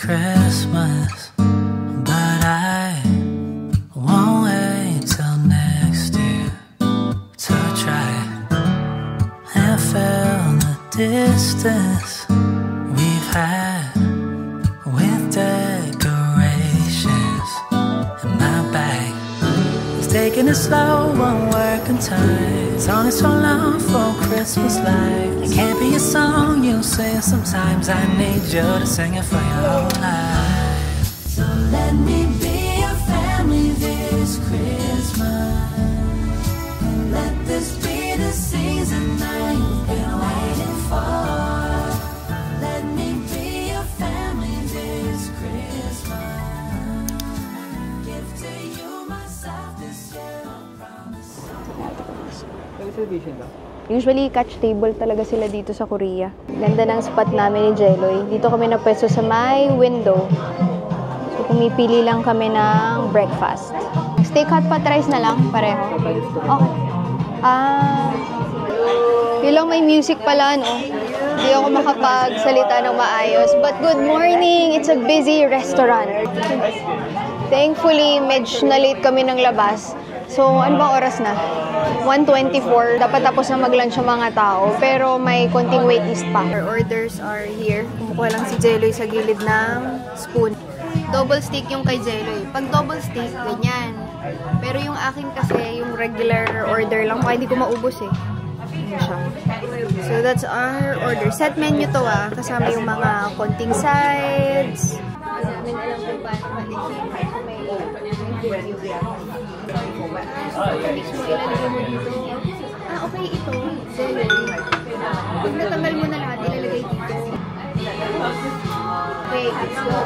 Christmas, but I won't wait till next year to try and fill the distance we've had with decorations in my bag. It's taking it slow, won't work on time. It's only so long for Christmas lights. It can't be a song you sing sometimes. I need you to sing it for your whole life. So let me be your family this Christmas. Let this be the season that you've been waiting for. Let me be your family this Christmas. Give to you myself this year, I promise. Usually, catch table talaga sila dito sa Korea. Ganda ng spot namin ni Jeloy. Dito kami napwesto sa may window. So, pumipili lang kami ng breakfast. Steak hot pot rice na lang, pareho. Okay. Bilang may music pala, no? Hindi ako makapagsalita ng maayos. But good morning! It's a busy restaurant. Thankfully, medyo na-late kami ng labas. So, ano bang oras na? 1:24. Dapat tapos na mag-lunch ang mga tao. Pero may konting waitlist pa. Our orders are here. Kumukuha lang si Jeloy sa gilid ng spoon. Double steak yung kay Jeloy. Pag double steak, ganyan. Pero yung akin kasi, yung regular order lang. Kaya hindi ko maubos eh. Ano siya. So, that's our order. Set menu to kasama yung mga konting sides. Namin alam kung paano malihin. Ilalagay mo dito. Okay, ito. Pag natanggal mo na lahat, ilalagay dito. Okay, let's go.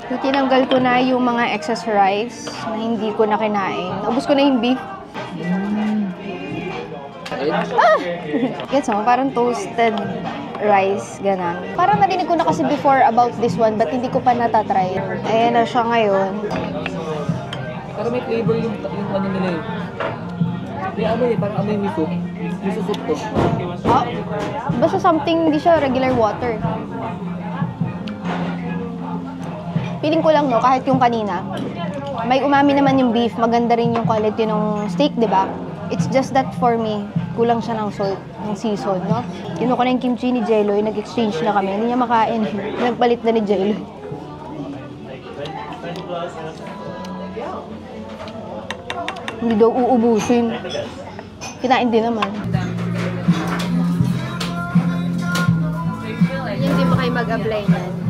So, tinanggal ko na yung mga excess rice na hindi ko na kinain. Naubos ko na yung beef. Gets mo? Parang toasted rice, ganun. Parang narinig ko na kasi before about this one, but hindi ko pa natatry. Ayan na siya ngayon. Parang may flavor yung ano nila eh. May amoy eh, parang amoy miso. Miso soup to. Basta something, hindi siya regular water. Feeling ko lang, no, kahit yung kanina, may umami naman yung beef, maganda rin yung quality ng steak, di ba? It's just that for me, kulang siya ng salt, ng season, no? Kinuha ko na yung kimchi ni Jeloy, nag-exchange na kami, hindi niya makain, nagpalit na ni Jeloy. Hindi daw uubusin. Kinain din naman. Hindi ba kayo mag-apply niyan?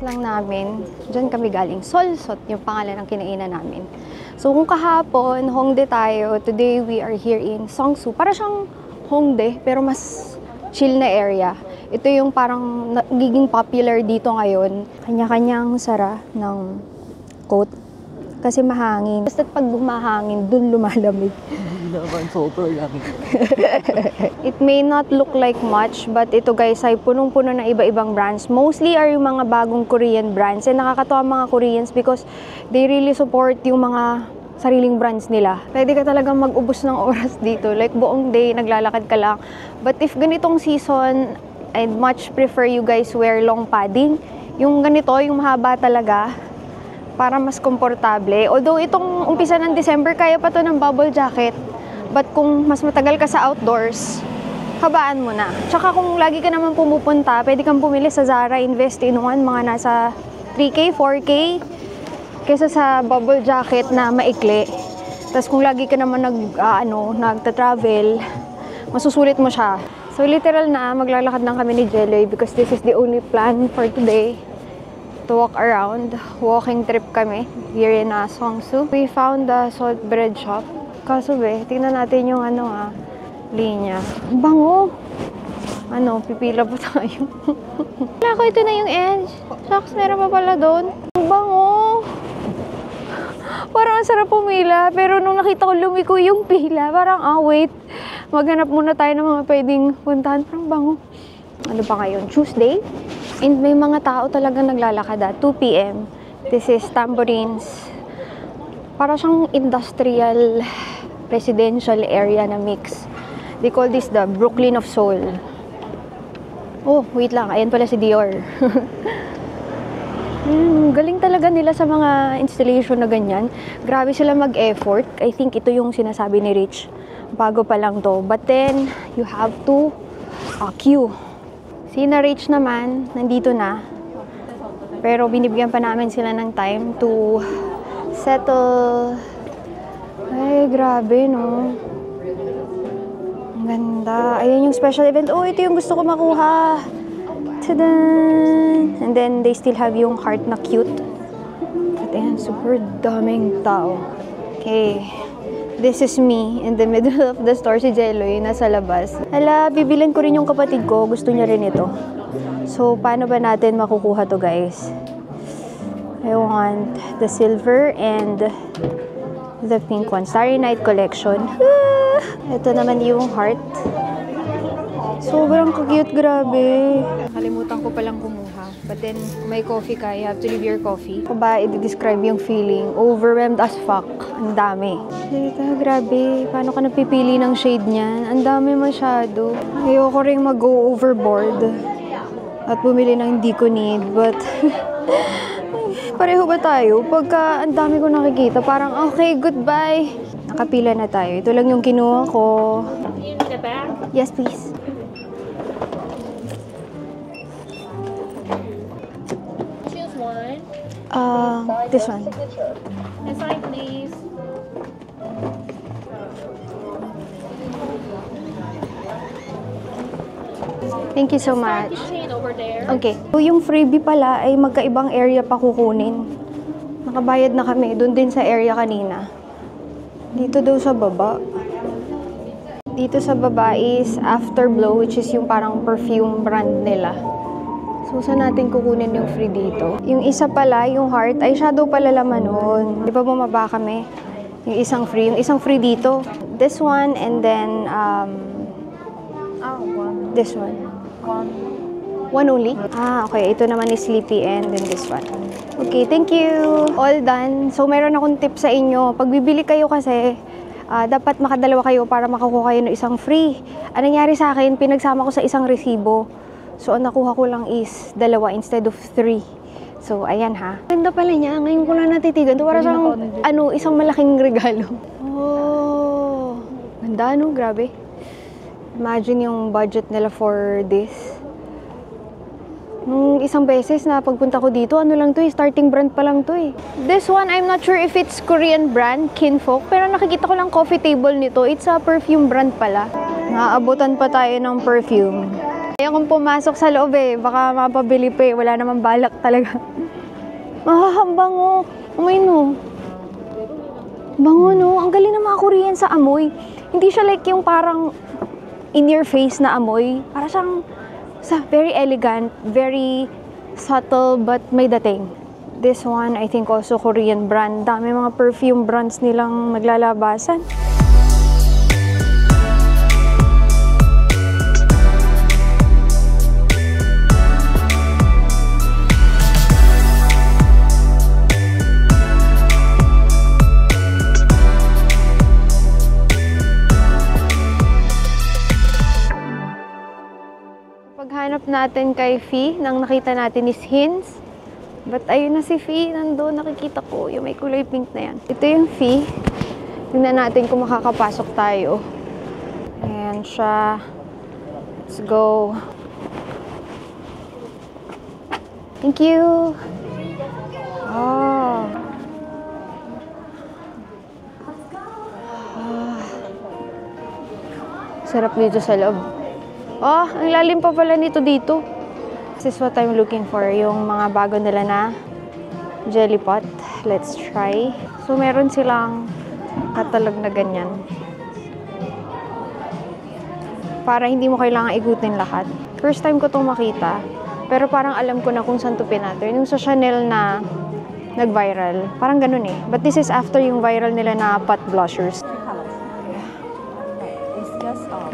Lang namin, dyan kami galing. Solsot yung pangalan ng kinainan namin. So kung kahapon, Hongdae tayo, today we are here in Seongsu. Para siyang Hongdae, pero mas chill na area. Ito yung parang nagiging popular dito ngayon. Kanya-kanyang sara ng coat. Kasi mahangin. Basta pag humahangin, dun lumalamig. It may not look like much, but ito guys ay punong-puno ng iba-ibang brands. Mostly are yung mga bagong Korean brands. And nakakatawa mga Koreans because they really support yung mga sariling brands nila. Pwede ka talagang mag-ubos ng oras dito. Like buong day, naglalakad ka lang. But if ganitong season, I'd much prefer you guys wear long padding. Yung ganito, yung mahaba talaga, para mas komportable. Although itong umpisa ng December, kaya pa to ng bubble jacket. But kung mas matagal ka sa outdoors, habaan mo na. Tsaka kung lagi ka naman pumupunta, pwede kang pumili sa Zara, invest in one, mga nasa 3K, 4K, kaysa sa bubble jacket na maikli. Tapos kung lagi ka naman nagta-travel, masusulit mo siya. So literal na, maglalakad lang kami ni Jeloy because this is the only plan for today. To walk around. Walking trip kami here in Seongsu. We found a salt bread shop. Kaso tingnan natin yung linya. Ang bango! Pipila pa tayo. Wala ko, ito na yung edge. Shucks, meron pa pala doon. Ang bango! Parang ang sarap pumila, pero nung nakita ko lumiko yung pila, parang, wait. Maghanap muna tayo ng mga pwedeng puntahan. Parang bango. Ano pa ngayon? Tuesday? And may mga tao talaga naglalakad 2 p.m. This is Tamborines. Para siyang industrial residential area na mix. They call this the Brooklyn of Seoul. Oh, wait lang. Ayan pala si Dior. Galing talaga nila sa mga installation na ganyan. Grabe sila mag-effort. I think ito yung sinasabi ni Rich. Bago pa lang to. But then, you have to queue. Si na Rich naman, nandito na. Pero binibigyan pa namin sila ng time to settle. Ay, grabe, no? Ang ganda. Ayan yung special event. Oh, ito yung gusto ko makuha. Tadan! And then, they still have yung heart na cute. At ayan, super daming tao. Okay. This is me in the middle of the store. Si Jeloy, nasa labas. Hala, bibilin ko rin yung kapatid ko. Gusto niya rin ito. So, paano ba natin makukuha to, guys? I want the silver and the pink one. Starry Night Collection. Ito naman yung heart. Sobrang cute, grabe. Nakalimutan ko palang kumuha. But then, may coffee ka, you have to leave your coffee. Kung ba i-describe yung feeling? Overwhelmed as fuck. Ang dami. Dito, grabe. Paano ka napipili ng shade niyan? Ang dami masyado. Ayoko rin mag-go overboard. At bumili ng hindi ko need. But, pareho ba tayo? Pagka ang dami ko nakikita, parang okay, goodbye. Nakapila na tayo. Ito lang yung kinuha ko. Yes, please. Choose one. This one. And sign, please. Thank you so much. Chain over there. Okay. So, yung freebie pala ay magkaibang area pa kukunin. Nakabayad na kami. Doon din sa area kanina. Dito daw sa baba. Dito sa baba is Afterglow, which is yung parang perfume brand nila. So, saan natin kukunin yung free dito? Yung isa pala, yung heart, ay shadow pala laman nun. Di ba bumaba kami? Yung isang free dito. This one, and then, one. this one. One. One only? Okay. Ito naman is Sleepy and then this one. Okay, thank you. All done. So, meron akong tip sa inyo. Pag bibili kayo kasi, dapat makadalawa kayo para makakuha kayo ng isang free. Ang nangyari sa akin, pinagsama ko sa isang resibo. So, ang nakuha ko lang is 2 instead of 3. So, ayan ha. Ganda pala niya. Ngayon ko na natitigan. Ito para siyang, isang malaking regalo. Oh, ganda, no? Grabe. Imagine yung budget nila for this. Nung isang beses na pagpunta ko dito, lang to starting brand pa lang to This one, I'm not sure if it's Korean brand, Kinfolk, pero nakikita ko lang coffee table nito. It's a perfume brand pala. Naabutan pa tayo ng perfume. Ayaw kong pumasok sa loob baka mapabili pa wala namang balak talaga. Ang bango. Amoy no. Bango no. Ang galing ng mga Korean sa amoy. Hindi siya like yung parang in your face na amoy. Para siyang very elegant, very subtle, but may dating. This one, I think also Korean brand. Dami mga perfume brands nilang naglalabasan. Paghanap natin kay Fee, nang nakita natin is Hints. But ayun na si Fee, nandun nakikita ko, yung may kulay pink na yan. Ito yung Fee. Tingnan natin kung makakapasok tayo. Ayan siya. Let's go. Thank you. Oh. Sarap dito sa loob. Oh, ang lalim pa pala nito dito. This is what I'm looking for. Yung mga bago nila na jelly pot. Let's try. So, meron silang Catalog na ganyan. Para hindi mo kailangan igutin lahat. First time ko itong makita. Pero parang alam ko na kung saan ito pinattern. Yung sa Chanel na nag-viral. Parang ganun eh. But this is after yung viral nila na pot blushers.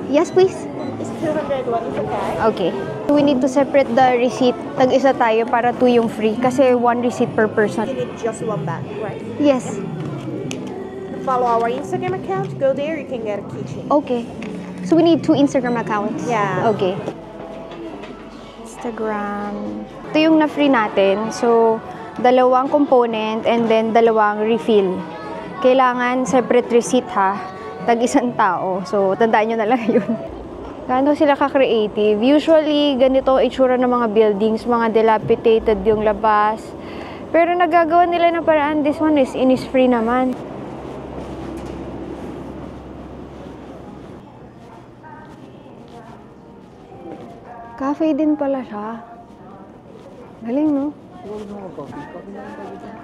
Yes, please. It's 200 one is okay. Okay. We need to separate the receipt. Tag-isa tayo para 2 yung free. Kasi 1 receipt per person. You need just one bag, right? Yes. Follow our Instagram account. Go there, you can get a keychain. Okay. So we need 2 Instagram accounts? Yeah. Okay. Instagram. Ito yung na-free natin. So, 2 component and then 2 refill. Kailangan separate receipt ha. Tag-isang tao. So, tandaan nyo na lang yun. Gaano sila ka-creative? Usually, ganito itsura ng mga buildings, mga dilapidated yung labas. Pero nagagawa nila ng paraan. This one is Innisfree naman. Cafe din pala siya. Galing, no?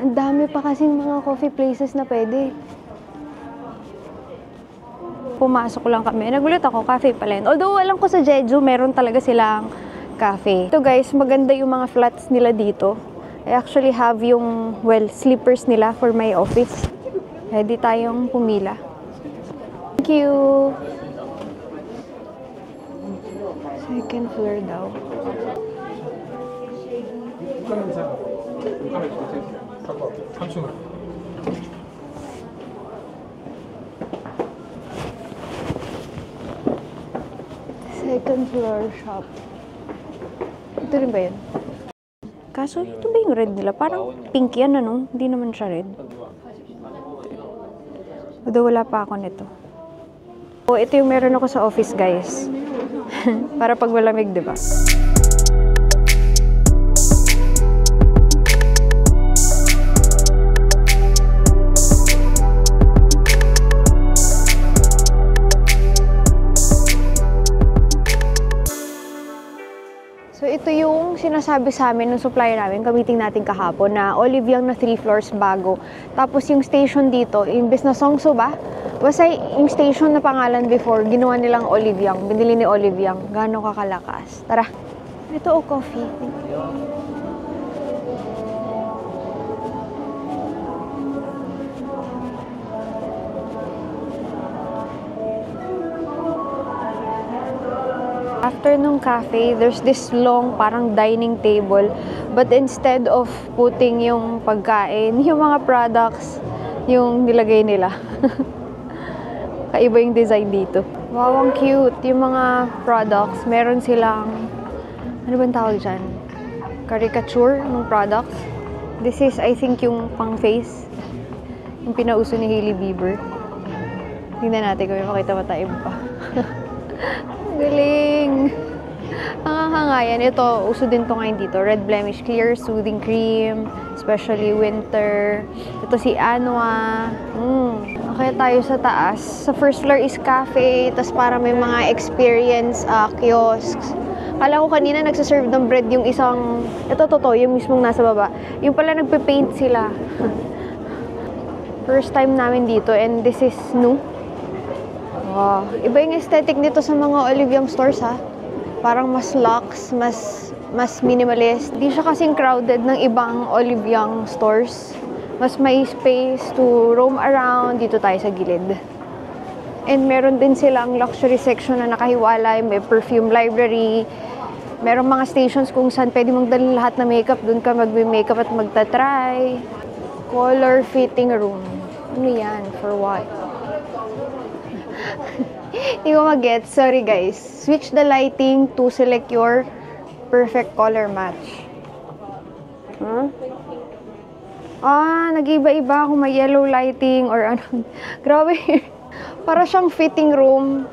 Ang dami pa kasing mga coffee places na pwede. Pumasok lang kami. Nagulat ako, cafe pala yun. Although, alam ko sa Jeju, meron talaga silang cafe. Ito guys, maganda yung mga flats nila dito. I actually have yung, well, sleepers nila for my office. Ready tayong pumila. Thank you! Second floor daw. Second floor shop. Ito rin ba yun? Kaso, ito ba yung red nila? Parang pink yan, ano? Hindi naman siya red. Although wala pa ako nito. Oh, ito yung meron ako sa office, guys. Para pag malamig, di ba? So, ito yung sinasabi sa amin ng supplier namin, gamitin natin kahapon, na Olive Young na 3 floors bago. Tapos yung station dito, imbes na Songso ba? Basta yung station na pangalan before, ginawa nilang Olive Young. Binili ni Olive Young. Gano'ng kakalakas. Tara. Ito o coffee. After nung cafe, there's this long parang dining table. But instead of putting yung pagkain, yung mga products, yung nilagay nila. Kaiba yung design dito. Wow, ang cute. Yung mga products, meron silang, ano bang tawag dyan? Caricature ng products. This is, I think, yung pang face. Yung pinauso ni Hailey Bieber. Tingnan natin kung may makita mataib pa. Galing! Nangahangayan. Ito, uso din to ngayon dito. Red Blemish Clear Soothing Cream. Especially winter. Ito si Anwa. Okay, tayo sa taas. Sa first floor is cafe. Tapos para may mga experience kiosks. Kala ko kanina nagsaserve ng bread yung isang... Ito, totoo. Yung mismong nasa baba. Yung pala nagpe-paint sila. First time namin dito. And this is new. Wow. Iba yung aesthetic nito sa mga Olive Young stores, ha? Parang mas luxe, mas minimalist. Di siya kasing crowded ng ibang Olive Young stores. Mas may space to roam around. Dito tayo sa gilid. And meron din silang luxury section na nakahiwalay. May perfume library. Merong mga stations kung saan pwede mong dalhin lahat na makeup. Doon ka magbe-makeup at magta-try. Color fitting room. Ano yan? For what? Hindi ko mag-get. Sorry guys. Switch the lighting to select your perfect color match. Huh? Nag-iba-iba kung may yellow lighting or ano. Grabe. Para siyang fitting room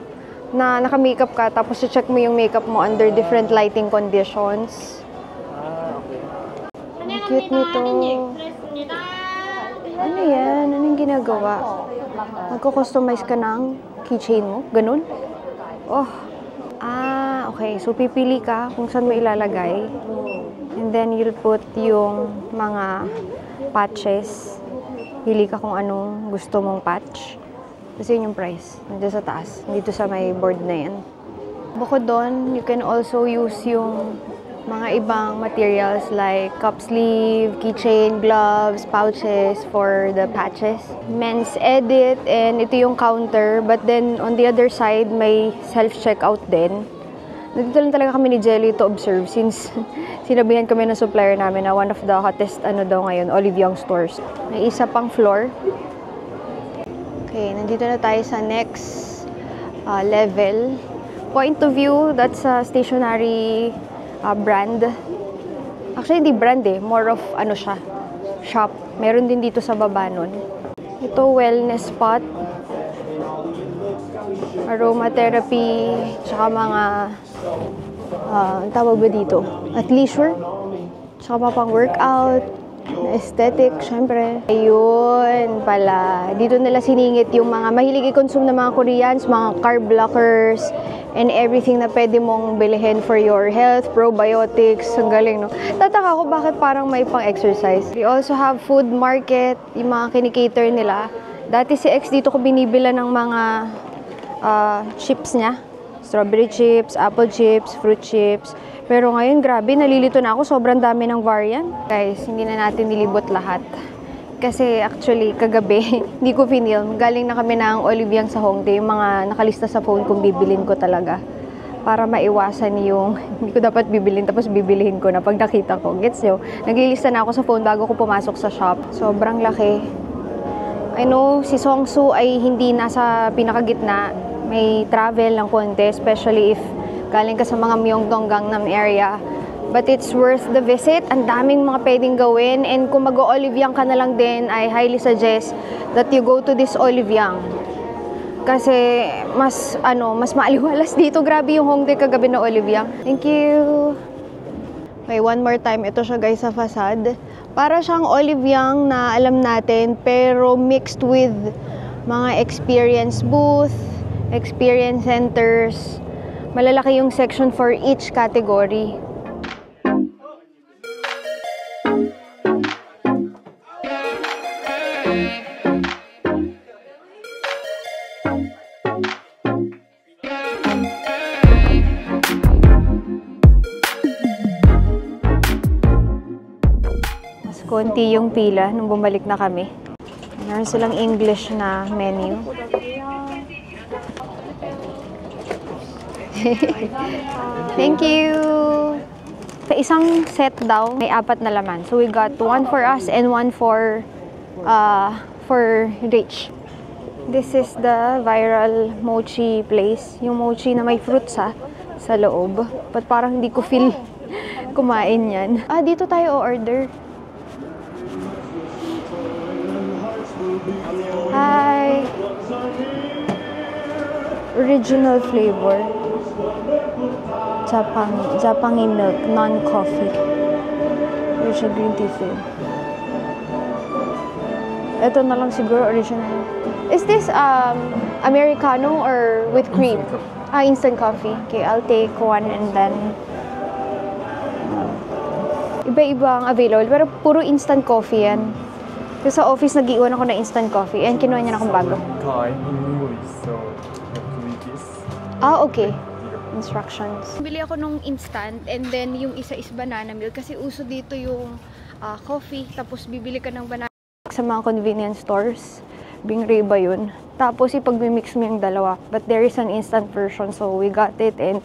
na naka-makeup ka tapos i-check mo yung makeup mo under different lighting conditions. Cute nito. Ano yan? Anong ginagawa? Magko-customize ka ng keychain mo? Ganun? Oh. Okay. So, pipili ka kung saan mo ilalagay. And then, you'll put yung mga patches. Pili ka kung anong gusto mong patch. Kasi yun yung price. Nandiyan sa taas. Dito sa may board na yan. Bukod doon, you can also use yung mga ibang materials like cup sleeve, keychain, gloves, pouches for the patches. Men's edit, and ito yung counter. But then, on the other side, may self-checkout din. Nandito lang talaga kami ni Jelly to observe since sinabihan kami ng supplier namin na one of the hottest daw ngayon, Olive Young stores. May isa pang floor. Okay, nandito na tayo sa next level. Point of view, that's a stationery brand. Actually, hindi brand more of siya, shop. Meron din dito sa baba nun. Ito, wellness spot. Aromatherapy, tsaka mga, tawag ba dito? Athleisure, tsaka mga pang workout, aesthetic, syempre. Ayun pala. Dito nila siningit yung mga mahilig i-consume ng mga Koreans, mga carb blockers, and everything na pwede mong bilihin for your health, probiotics. Ang galing, no? Tataka ko bakit parang may pang-exercise. We also have food market, yung mga kinikater nila. Dati si X dito ko binibila ng mga chips niya. Strawberry chips, apple chips, fruit chips. Pero ngayon, grabe, nalilito na ako. Sobrang dami ng variant. Guys, hindi na natin nilibot lahat. Kasi actually, kagabi, hindi ko pinilm. Galing na kami ng Olive Young sa Hongdae. Yung mga nakalista sa phone kung bibilin ko talaga. Para maiwasan yung hindi ko dapat bibilin tapos bibilihin ko na pag nakita ko. Gets nyo? Naglilista na ako sa phone bago ko pumasok sa shop. Sobrang laki. I know, si Songsu ay hindi nasa pinakagitna. May travel ng konti, especially if galing ka sa mga Myeongdong, Gangnam area. But it's worth the visit. Ang daming mga pwedeng gawin. And kung mag-Olive Young ka na lang din, I highly suggest that you go to this Olive Young. Kasi mas maaliwalas dito. Grabe yung Hongdae kagabi na Olive Young. Thank you! Okay, one more time. Ito siya guys sa facade. Para siyang Olive Young na alam natin, pero mixed with mga experience booth, experience centers. Malalaki yung section for each category. Konti yung pila nung bumalik na kami. Meron silang English na menu. Thank you! Sa isang set daw, may 4 na laman. So we got 1 for us and 1 for Rich. This is the viral mochi place. Yung mochi na may fruits sa loob. But parang hindi ko feel kumain yan. Dito tayo order. Hi! Original flavor. Japangi milk, non-coffee. Here's a green tea flavor. Ito na lang siguro, original. Is this Americano or with cream? Instant coffee. Okay, I'll take 1 and then iba-iba ang available. Pero puro instant coffee yan. Kasi sa office, nag-iwan ako ng instant coffee and kinuha niya na akong bago. Okay. Instructions. Bili ako nung instant and then yung isa is banana milk kasi uso dito yung coffee tapos bibili ka ng banana sa mga convenience stores. Bingray ba yun? Tapos ipag-mix mo yung dalawa. But there is an instant version so we got it and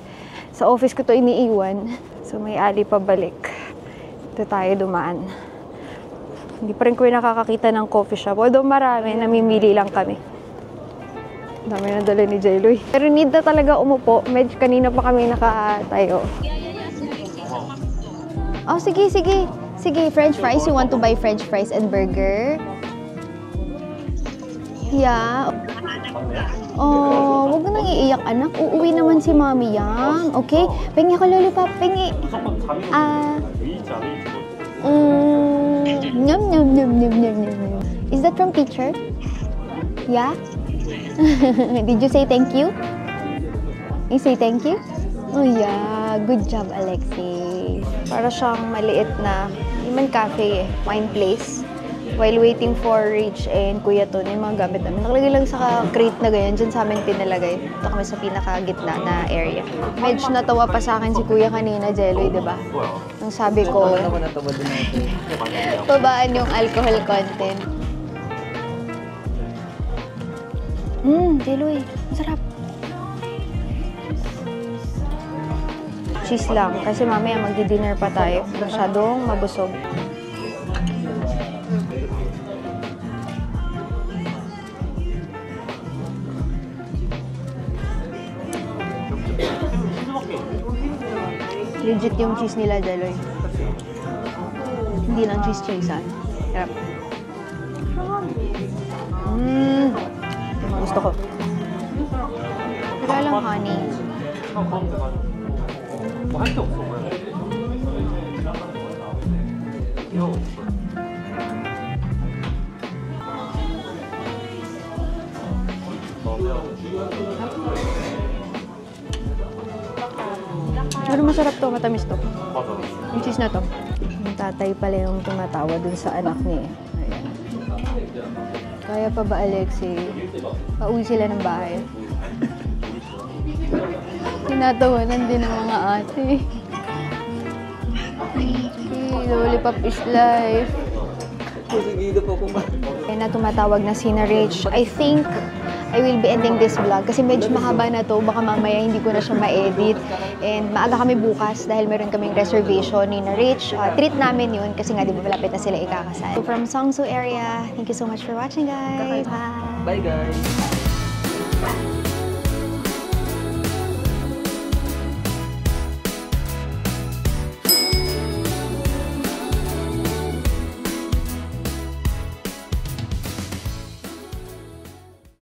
sa office ko to iniiwan. So may ali pabalik. Ito tayo dumaan. Hindi pa rin ko nakakakita ng coffee shop. Although marami, namimili lang kami. Dami na dala ni Jailoy. Pero need na talaga umupo. Medyo kanina pa kami nakatayo. Oh, sige. Sige, french fries. You want to buy french fries and burger? Yeah. Oh, wag na nang iiyak, anak. Uuwi naman si Mommy yan. Okay? Pengi ako, lollipop. Pengi. Nom. Is that from teacher? Yeah? Did you say thank you? You say thank you? Oh yeah, good job Alexis. Para siyang maliit na, naman cafe wine place. while waiting for Rich and Kuya Ton, yung mga gamit namin. Nakalagay lang sa crate na ganyan, dyan sa amin pinalagay. Ito kami sa pinaka-gitna na area. Medyo natawa pa sa akin si Kuya kanina, Jeloy, di ba? Nung sabi ko, Ako natawa din natin. babaan yung alcohol content. Jeloy, masarap. Cheese lang, kasi mamaya magdi-dinner pa tayo. Masyadong mabusog. Legit yung cheese nila, Jeloy. Hindi lang cheese-cheesean. Sarap. Gusto ko. Wala lang honey. Pero masarap to, matamis to. Yung cheese na to. Yung tatay pala yung tumatawa dun sa anak niya. Ayan. Kaya pa ba, Alexi? Pauwi sila ng bahay. Tinatawanan din ng mga ate. Lollipop is life. Kusigido po kung Kaya na tumatawag na si na Rich. I think I will be ending this vlog kasi medyo mahaba na to. Baka mamaya hindi ko na siya ma-edit. And maaga kami bukas dahil meron kaming reservation ni na Rich. Treat namin yun kasi nga di ba malapit na sila ikakasal. So from Seongsu area, thank you so much for watching, guys. Bye! Bye guys!